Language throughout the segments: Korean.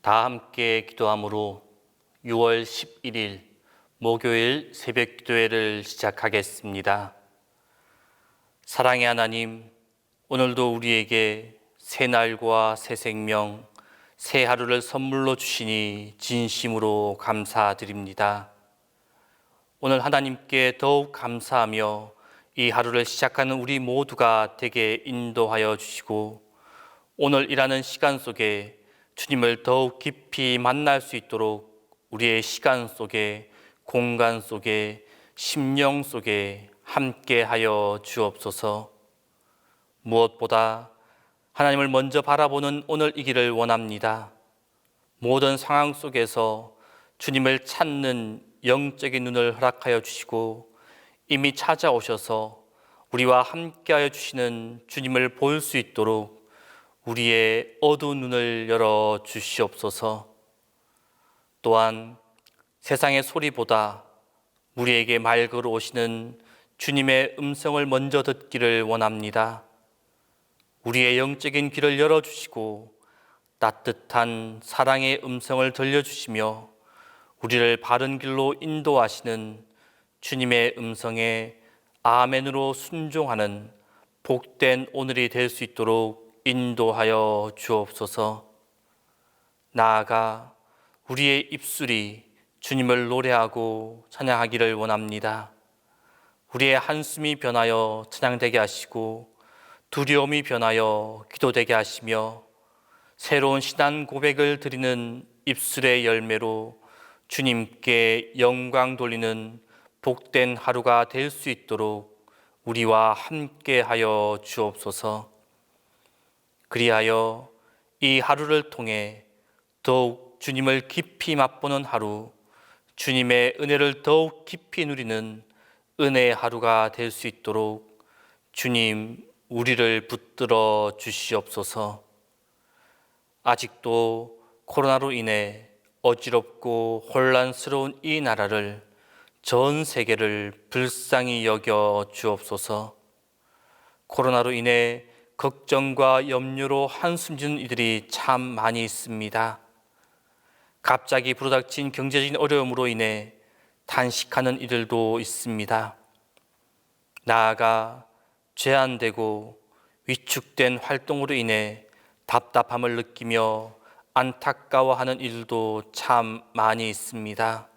다 함께 기도함으로 6월 11일 목요일 새벽 기도회를 시작하겠습니다. 사랑의 하나님, 오늘도 우리에게 새 날과 새 생명, 새 하루를 선물로 주시니 진심으로 감사드립니다. 오늘 하나님께 더욱 감사하며 이 하루를 시작하는 우리 모두가 되게 인도하여 주시고, 오늘 일하는 시간 속에 주님을 더욱 깊이 만날 수 있도록 우리의 시간 속에, 공간 속에, 심령 속에 함께하여 주옵소서. 무엇보다 하나님을 먼저 바라보는 오늘이기를 원합니다. 모든 상황 속에서 주님을 찾는 영적인 눈을 허락하여 주시고, 이미 찾아오셔서 우리와 함께하여 주시는 주님을 볼 수 있도록 우리의 어두운 눈을 열어 주시옵소서. 또한 세상의 소리보다 우리에게 말 걸어 오시는 주님의 음성을 먼저 듣기를 원합니다. 우리의 영적인 귀를 열어주시고 따뜻한 사랑의 음성을 들려주시며 우리를 바른 길로 인도하시는 주님의 음성에 아멘으로 순종하는 복된 오늘이 될 수 있도록 인도하여 주옵소서. 나아가 우리의 입술이 주님을 노래하고 찬양하기를 원합니다. 우리의 한숨이 변하여 찬양되게 하시고 두려움이 변하여 기도되게 하시며 새로운 신앙 고백을 드리는 입술의 열매로 주님께 영광 돌리는 복된 하루가 될 수 있도록 우리와 함께하여 주옵소서. 그리하여 이 하루를 통해 더욱 주님을 깊이 맛보는 하루, 주님의 은혜를 더욱 깊이 누리는 은혜의 하루가 될 수 있도록 주님, 우리를 붙들어 주시옵소서. 아직도 코로나로 인해 어지럽고 혼란스러운 이 나라를, 전 세계를 불쌍히 여겨 주옵소서. 코로나로 인해 걱정과 염려로 한숨 지는 이들이 참 많이 있습니다. 갑자기 불어닥친 경제적인 어려움으로 인해 단식하는 이들도 있습니다. 나아가 제한되고 위축된 활동으로 인해 답답함을 느끼며 안타까워하는 이들도 참 많이 있습니다.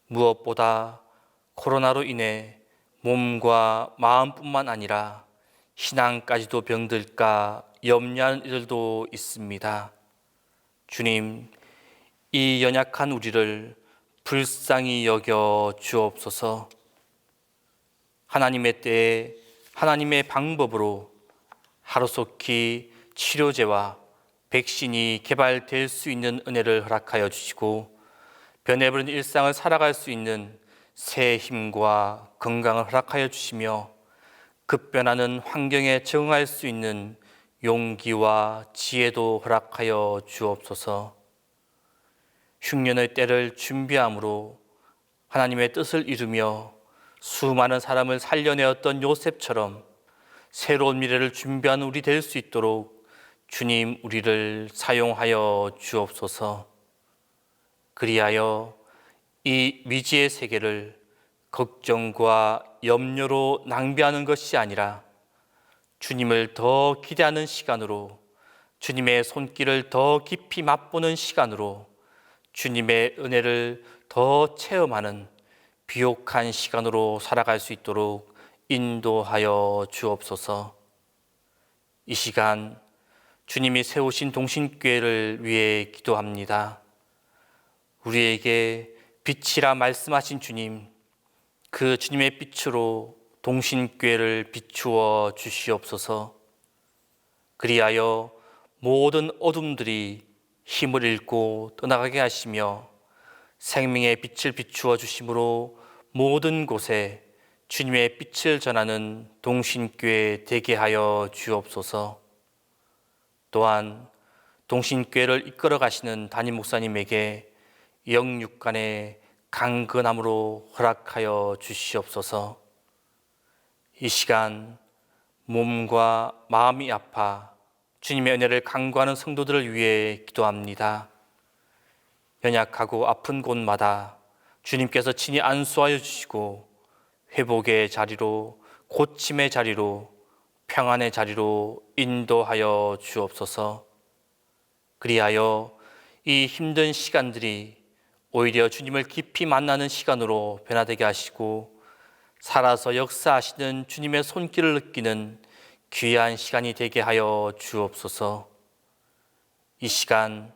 무엇보다 코로나로 인해 몸과 마음뿐만 아니라 신앙까지도 병들까 염려하는 이들도 있습니다. 주님, 이 연약한 우리를 불쌍히 여겨 주옵소서. 하나님의 때에 하나님의 방법으로 하루속히 치료제와 백신이 개발될 수 있는 은혜를 허락하여 주시고, 변해버린 일상을 살아갈 수 있는 새 힘과 건강을 허락하여 주시며, 급변하는 환경에 적응할 수 있는 용기와 지혜도 허락하여 주옵소서. 흉년의 때를 준비함으로 하나님의 뜻을 이루며 수많은 사람을 살려내었던 요셉처럼 새로운 미래를 준비하는 우리 될 수 있도록 주님, 우리를 사용하여 주옵소서. 그리하여 이 미지의 세계를 걱정과 염려로 낭비하는 것이 아니라 주님을 더 기대하는 시간으로, 주님의 손길을 더 깊이 맛보는 시간으로, 주님의 은혜를 더 체험하는 비옥한 시간으로 살아갈 수 있도록 인도하여 주옵소서. 이 시간 주님이 세우신 동신교회를 위해 기도합니다. 우리에게 빛이라 말씀하신 주님, 그 주님의 빛으로 동신교회를 비추어 주시옵소서. 그리하여 모든 어둠들이 힘을 잃고 떠나가게 하시며 생명의 빛을 비추어 주심으로 모든 곳에 주님의 빛을 전하는 동신교회 되게 하여 주옵소서. 또한 동신교회를 이끌어 가시는 담임 목사님에게 영육간의 강건함으로 허락하여 주시옵소서. 이 시간 몸과 마음이 아파 주님의 은혜를 간구하는 성도들을 위해 기도합니다. 연약하고 아픈 곳마다 주님께서 친히 안수하여 주시고 회복의 자리로, 고침의 자리로, 평안의 자리로 인도하여 주옵소서. 그리하여 이 힘든 시간들이 오히려 주님을 깊이 만나는 시간으로 변화되게 하시고 살아서 역사하시는 주님의 손길을 느끼는 귀한 시간이 되게 하여 주옵소서. 이 시간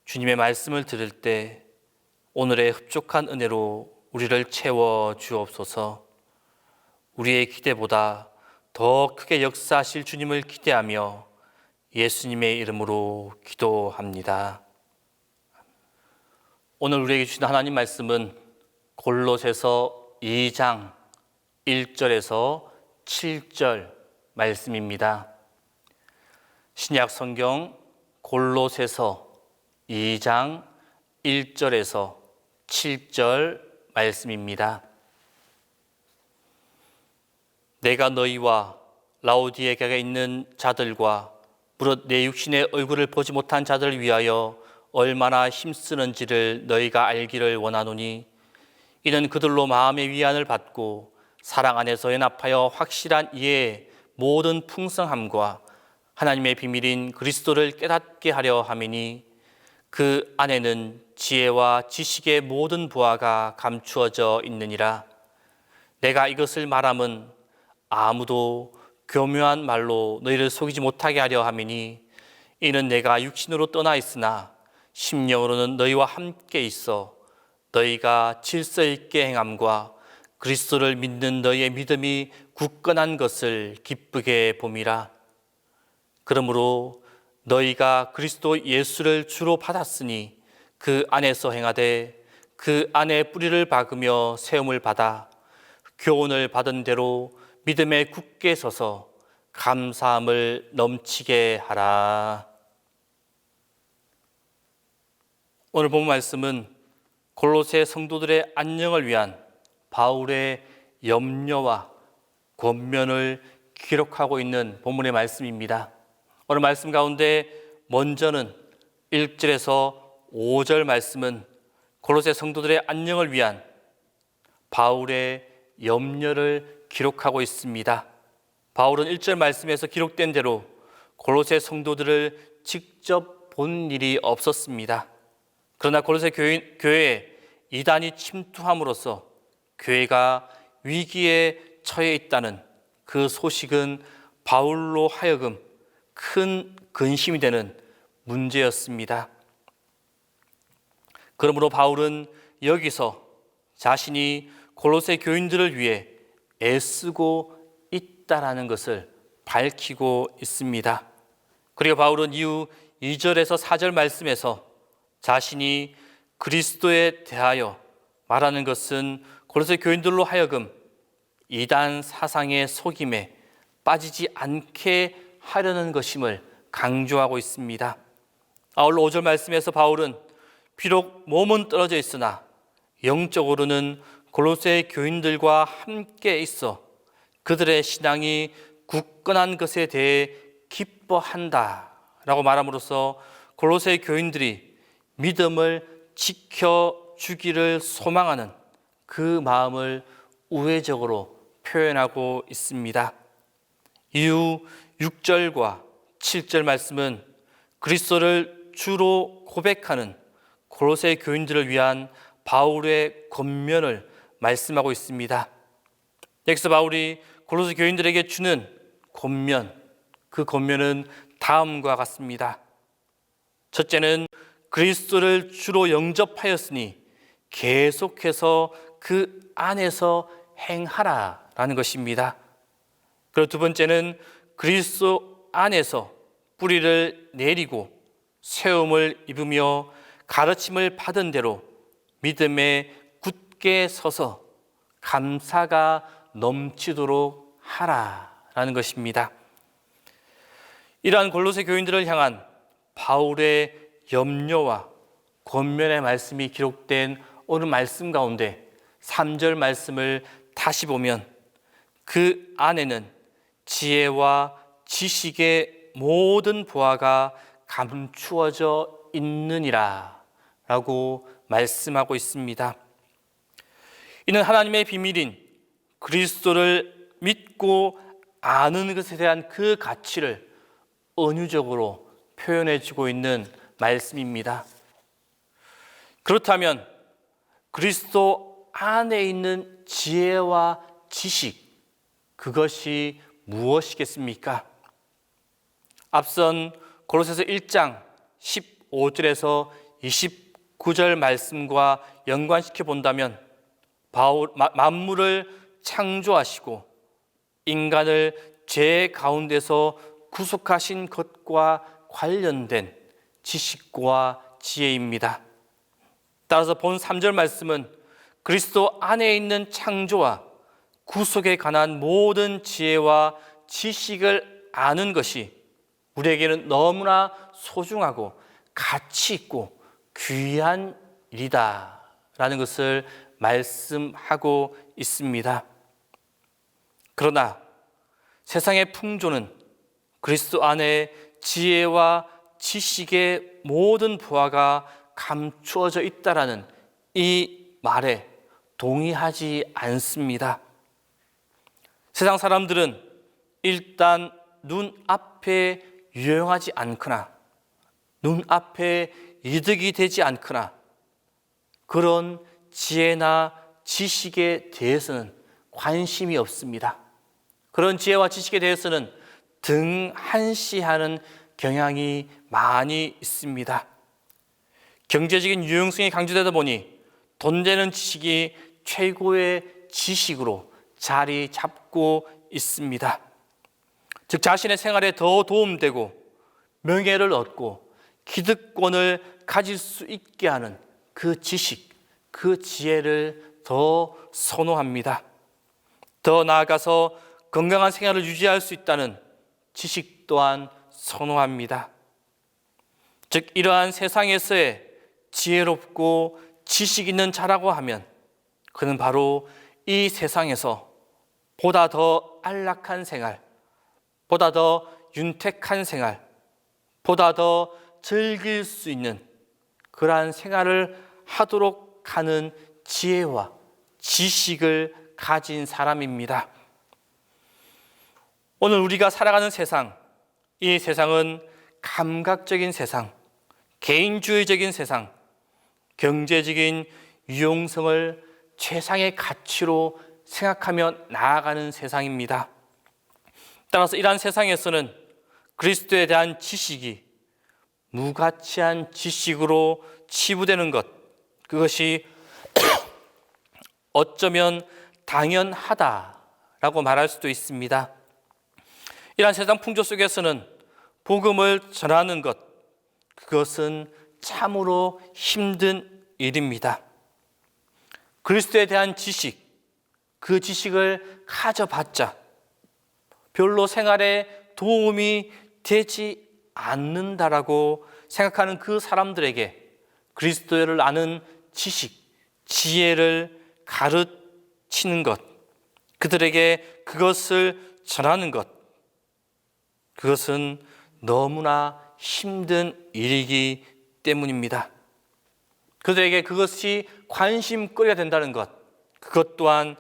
주님의 말씀을 들을 때 오늘의 흡족한 은혜로 우리를 채워 주옵소서. 우리의 기대보다 더 크게 역사하실 주님을 기대하며 예수님의 이름으로 기도합니다. 오늘 우리에게 주신 하나님 말씀은 골로새서 2장 1절에서 7절 말씀입니다. 신약 성경 골로새서 2장 1절에서 7절 말씀입니다. 내가 너희와 라오디게아에 있는 자들과 무릇 내 육신의 얼굴을 보지 못한 자들을 위하여 얼마나 힘쓰는지를 너희가 알기를 원하노니 이는 그들로 마음의 위안을 받고 사랑 안에서 연합하여 확실한 이해의 모든 풍성함과 하나님의 비밀인 그리스도를 깨닫게 하려 함이니 그 안에는 지혜와 지식의 모든 부하가 감추어져 있느니라. 내가 이것을 말함은 아무도 교묘한 말로 너희를 속이지 못하게 하려 함이니 이는 내가 육신으로 떠나 있으나 심령으로는 너희와 함께 있어 너희가 질서 있게 행함과 그리스도를 믿는 너희의 믿음이 굳건한 것을 기쁘게 봄이라. 그러므로 너희가 그리스도 예수를 주로 받았으니 그 안에서 행하되 그 안에 뿌리를 박으며 세움을 받아 교훈을 받은 대로 믿음에 굳게 서서 감사함을 넘치게 하라. 오늘 본 말씀은 골로새 성도들의 안녕을 위한 바울의 염려와 권면을 기록하고 있는 본문의 말씀입니다. 오늘 말씀 가운데 먼저는 1절에서 5절 말씀은 골로새 성도들의 안녕을 위한 바울의 염려를 기록하고 있습니다. 바울은 1절 말씀에서 기록된 대로 골로새 성도들을 직접 본 일이 없었습니다. 그러나 골로새 교회에 이단이 침투함으로써 교회가 위기에 처해 있다는 그 소식은 바울로 하여금 큰 근심이 되는 문제였습니다. 그러므로 바울은 여기서 자신이 골로새 교인들을 위해 애쓰고 있다라는 것을 밝히고 있습니다. 그리고 바울은 이후 2절에서 4절 말씀에서 자신이 그리스도에 대하여 말하는 것은 골로새 교인들로 하여금 이단 사상의 속임에 빠지지 않게 하려는 것임을 강조하고 있습니다. 아울러 5절 말씀에서 바울은 비록 몸은 떨어져 있으나 영적으로는 골로새 교인들과 함께 있어 그들의 신앙이 굳건한 것에 대해 기뻐한다라고 말함으로써 골로새 교인들이 믿음을 지켜주기를 소망하는 그 마음을 우회적으로 표현하고 있습니다. 이후 6절과 7절 말씀은 그리스도를 주로 고백하는 골로새 교인들을 위한 바울의 권면을 말씀하고 있습니다. 여기서 바울이 골로새 교인들에게 주는 권면, 그 권면은 다음과 같습니다. 첫째는 그리스도를 주로 영접하였으니 계속해서 그 안에서 행하라라는 것입니다. 그리고 두 번째는 그리스도 안에서 뿌리를 내리고 세움을 입으며 가르침을 받은 대로 믿음에 굳게 서서 감사가 넘치도록 하라라는 것입니다. 이러한 골로새 교인들을 향한 바울의 염려와 권면의 말씀이 기록된 오늘 말씀 가운데 3절 말씀을 다시 보면 그 안에는 지혜와 지식의 모든 보화가 감추어져 있느니라 라고 말씀하고 있습니다. 이는 하나님의 비밀인 그리스도를 믿고 아는 것에 대한 그 가치를 은유적으로 표현해 주고 있는 말씀입니다. 그렇다면 그리스도 안에 있는 지혜와 지식, 그것이 무엇이겠습니까? 앞선 고로새서 1장 15절에서 29절 말씀과 연관시켜 본다면 만물을 창조하시고 인간을 죄 가운데서 구속하신 것과 관련된 지식과 지혜입니다. 따라서 본 3절 말씀은 그리스도 안에 있는 창조와 구속에 관한 모든 지혜와 지식을 아는 것이 우리에게는 너무나 소중하고 가치 있고 귀한 일이다 라는 것을 말씀하고 있습니다. 그러나 세상의 풍조는 그리스도 안에 지혜와 지식의 모든 부하가 감추어져 있다라는 이 말에 동의하지 않습니다. 세상 사람들은 일단 눈앞에 유용하지 않거나 눈앞에 이득이 되지 않거나 그런 지혜나 지식에 대해서는 관심이 없습니다. 그런 지혜와 지식에 대해서는 등한시하는 경향이 많이 있습니다. 경제적인 유용성이 강조되다 보니 돈 되는 지식이 최고의 지식으로 자리 잡고 있습니다. 즉 자신의 생활에 더 도움되고 명예를 얻고 기득권을 가질 수 있게 하는 그 지식, 그 지혜를 더 선호합니다. 더 나아가서 건강한 생활을 유지할 수 있다는 지식 또한 선호합니다. 즉 이러한 세상에서의 지혜롭고 지식 있는 자라고 하면 그는 바로 이 세상에서 보다 더 안락한 생활, 보다 더 윤택한 생활, 보다 더 즐길 수 있는 그러한 생활을 하도록 하는 지혜와 지식을 가진 사람입니다. 오늘 우리가 살아가는 세상, 이 세상은 감각적인 세상, 개인주의적인 세상, 경제적인 유용성을 최상의 가치로 생각하며 나아가는 세상입니다. 따라서 이러한 세상에서는 그리스도에 대한 지식이 무가치한 지식으로 치부되는 것, 그것이 어쩌면 당연하다라고 말할 수도 있습니다. 이러한 세상 풍조 속에서는 복음을 전하는 것, 그것은 참으로 힘든 일입니다. 그리스도에 대한 지식, 그 지식을 가져봤자 별로 생활에 도움이 되지 않는다라고 생각하는 그 사람들에게 그리스도를 아는 지식, 지혜를 가르치는 것, 그들에게 그것을 전하는 것, 그것은 너무나 힘든 일이기 때문입니다. 그들에게 그것이 관심거리가 된다는 것, 그것 또한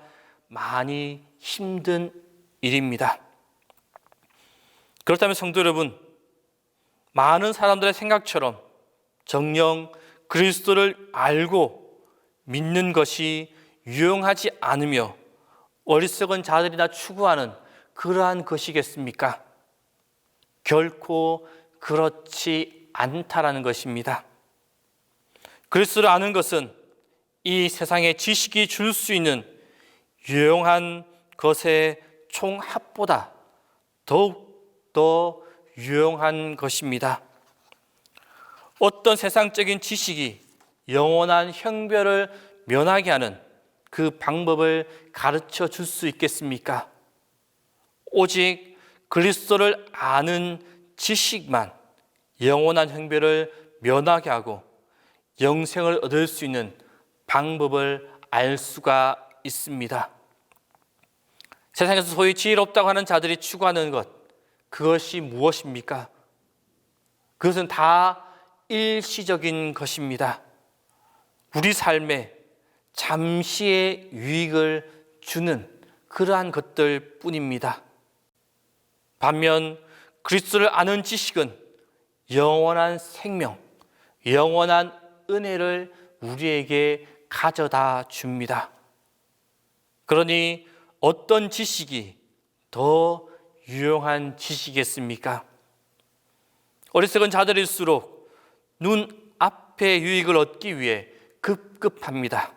많이 힘든 일입니다. 그렇다면 성도 여러분, 많은 사람들의 생각처럼 정녕 그리스도를 알고 믿는 것이 유용하지 않으며 어리석은 자들이나 추구하는 그러한 것이겠습니까? 결코 그렇지 않다라는 것입니다. 그리스도를 아는 것은 이 세상의 지식이 줄 수 있는 유용한 것의 총합보다 더욱 더 유용한 것입니다. 어떤 세상적인 지식이 영원한 형벌을 면하게 하는 그 방법을 가르쳐 줄 수 있겠습니까? 오직 그리스도를 아는 지식만 영원한 형벌을 면하게 하고 영생을 얻을 수 있는 방법을 알 수가 있습니다. 세상에서 소위 지혜롭다고 하는 자들이 추구하는 것, 그것이 무엇입니까? 그것은 다 일시적인 것입니다. 우리 삶에 잠시의 유익을 주는 그러한 것들 뿐입니다. 반면 그리스도를 아는 지식은 영원한 생명, 영원한 은혜를 우리에게 가져다 줍니다. 그러니 어떤 지식이 더 유용한 지식이겠습니까? 어리석은 자들일수록 눈앞의 유익을 얻기 위해 급급합니다.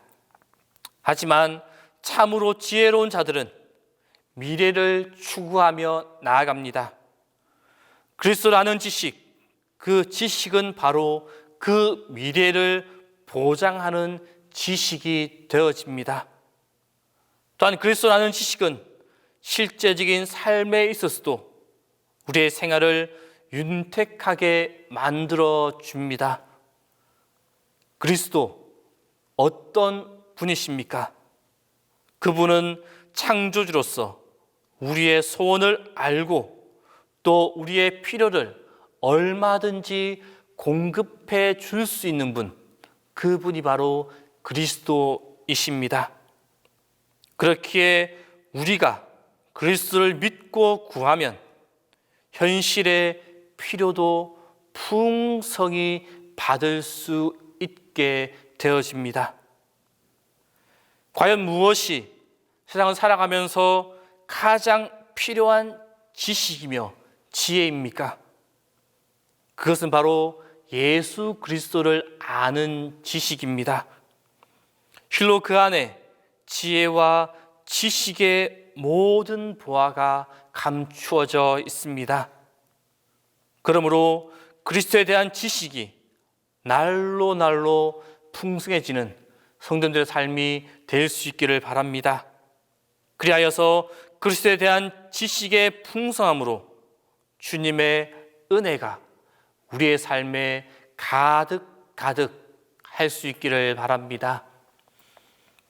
하지만 참으로 지혜로운 자들은 미래를 추구하며 나아갑니다. 그리스도를 아는 지식, 그 지식은 바로 그 미래를 보장하는 지식이 되어집니다. 또한 그리스도를 아는 지식은 실제적인 삶에 있어서도 우리의 생활을 윤택하게 만들어 줍니다. 그리스도 어떤 분이십니까? 그분은 창조주로서 우리의 소원을 알고 또 우리의 필요를 얼마든지 공급해 줄 수 있는 분, 그분이 바로 그리스도이십니다. 그렇기에 우리가 그리스도를 믿고 구하면 현실의 필요도 풍성히 받을 수 있게 되어집니다. 과연 무엇이 세상을 살아가면서 가장 필요한 지식이며 지혜입니까? 그것은 바로 예수 그리스도를 아는 지식입니다. 실로 그 안에 지혜와 지식의 모든 보화가 감추어져 있습니다. 그러므로 그리스도에 대한 지식이 날로 날로 풍성해지는 성도들의 삶이 될 수 있기를 바랍니다. 그리하여서 그리스도에 대한 지식의 풍성함으로 주님의 은혜가 우리의 삶에 가득 할 수 있기를 바랍니다.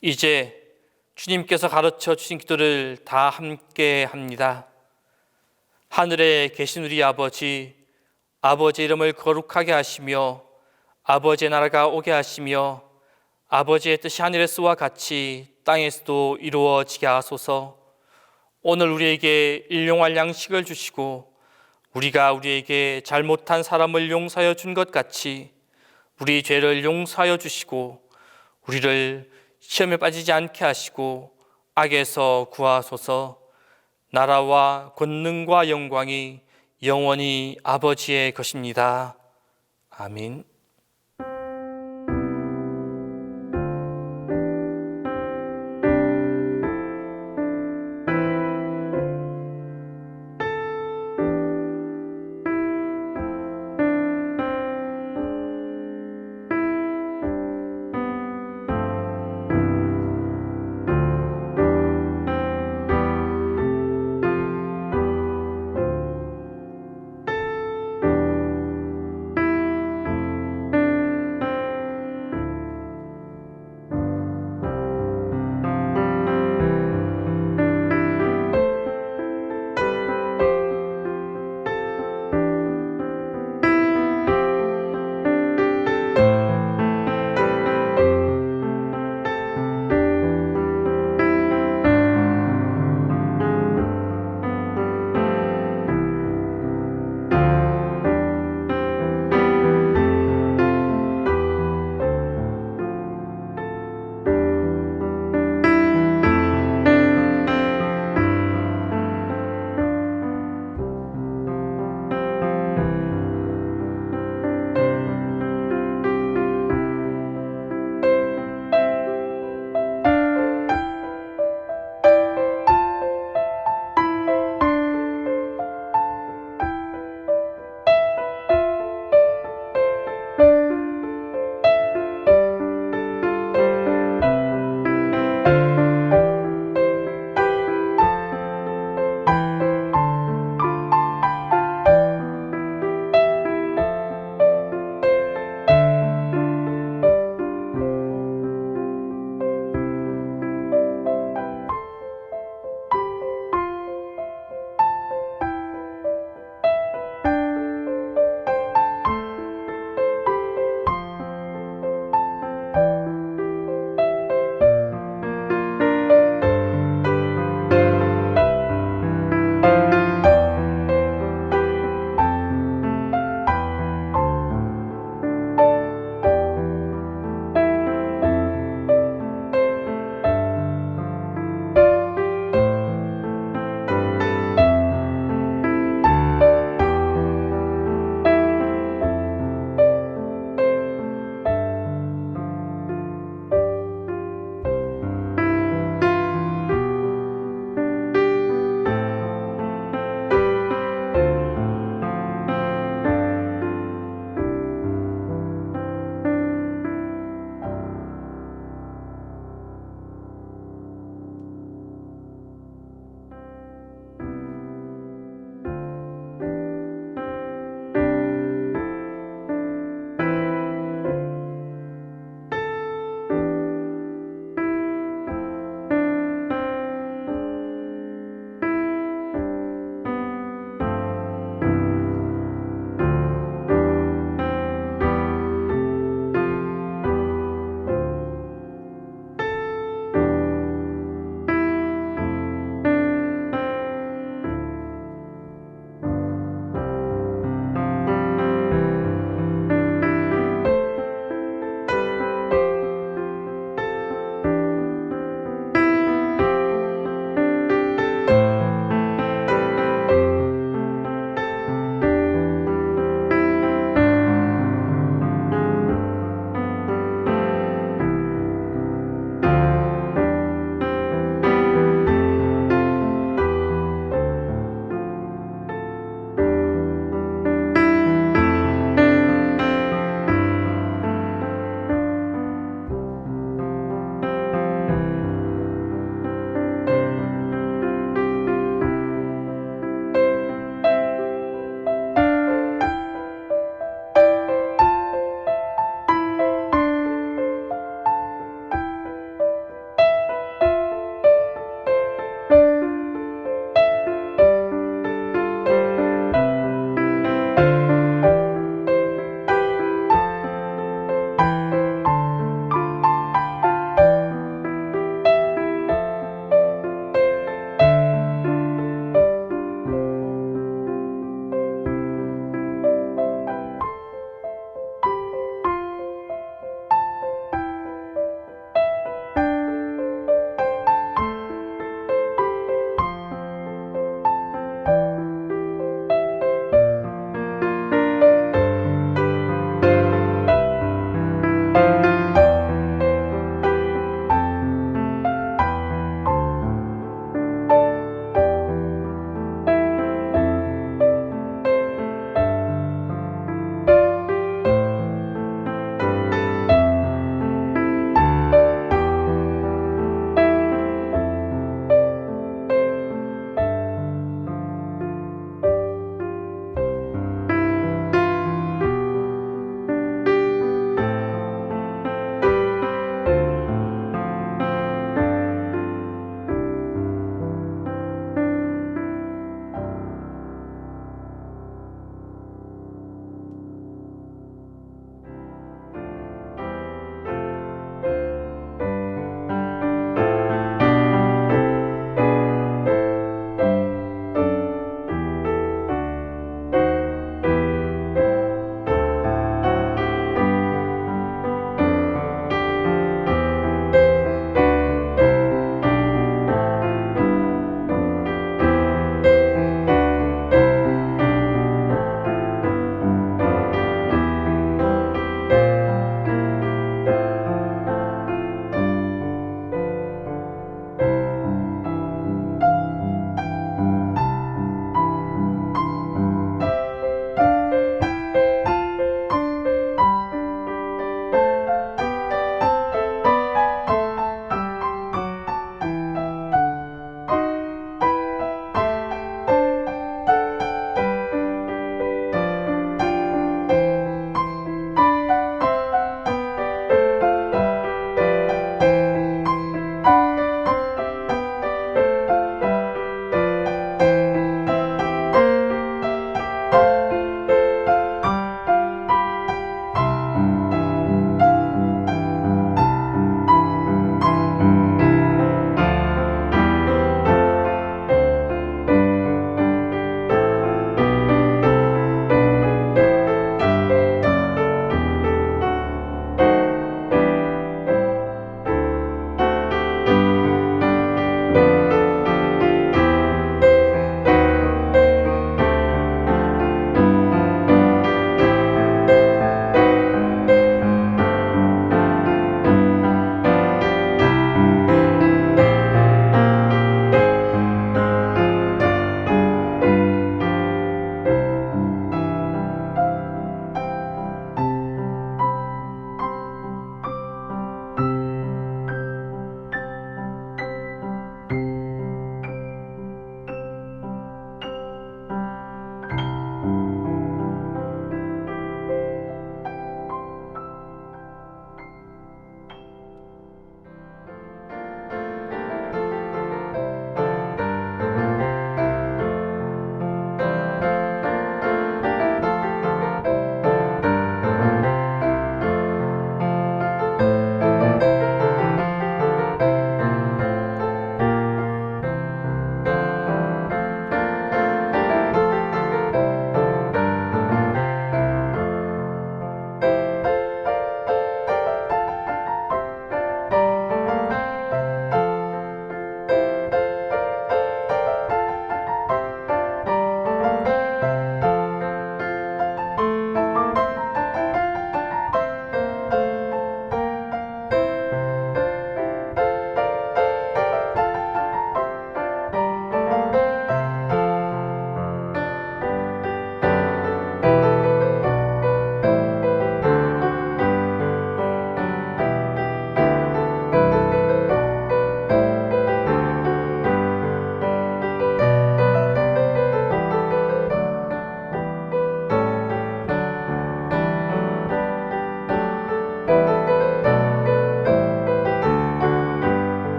이제 주님께서 가르쳐 주신 기도를 다 함께 합니다. 하늘에 계신 우리 아버지, 아버지 이름을 거룩하게 하시며 아버지의 나라가 오게 하시며 아버지의 뜻이 하늘에서와 같이 땅에서도 이루어지게 하소서. 오늘 우리에게 일용할 양식을 주시고 우리가 우리에게 잘못한 사람을 용서하여 준 것 같이 우리 죄를 용서하여 주시고 우리를 시험에 빠지지 않게 하시고 악에서 구하소서. 나라와 권능과 영광이 영원히 아버지의 것입니다. 아멘.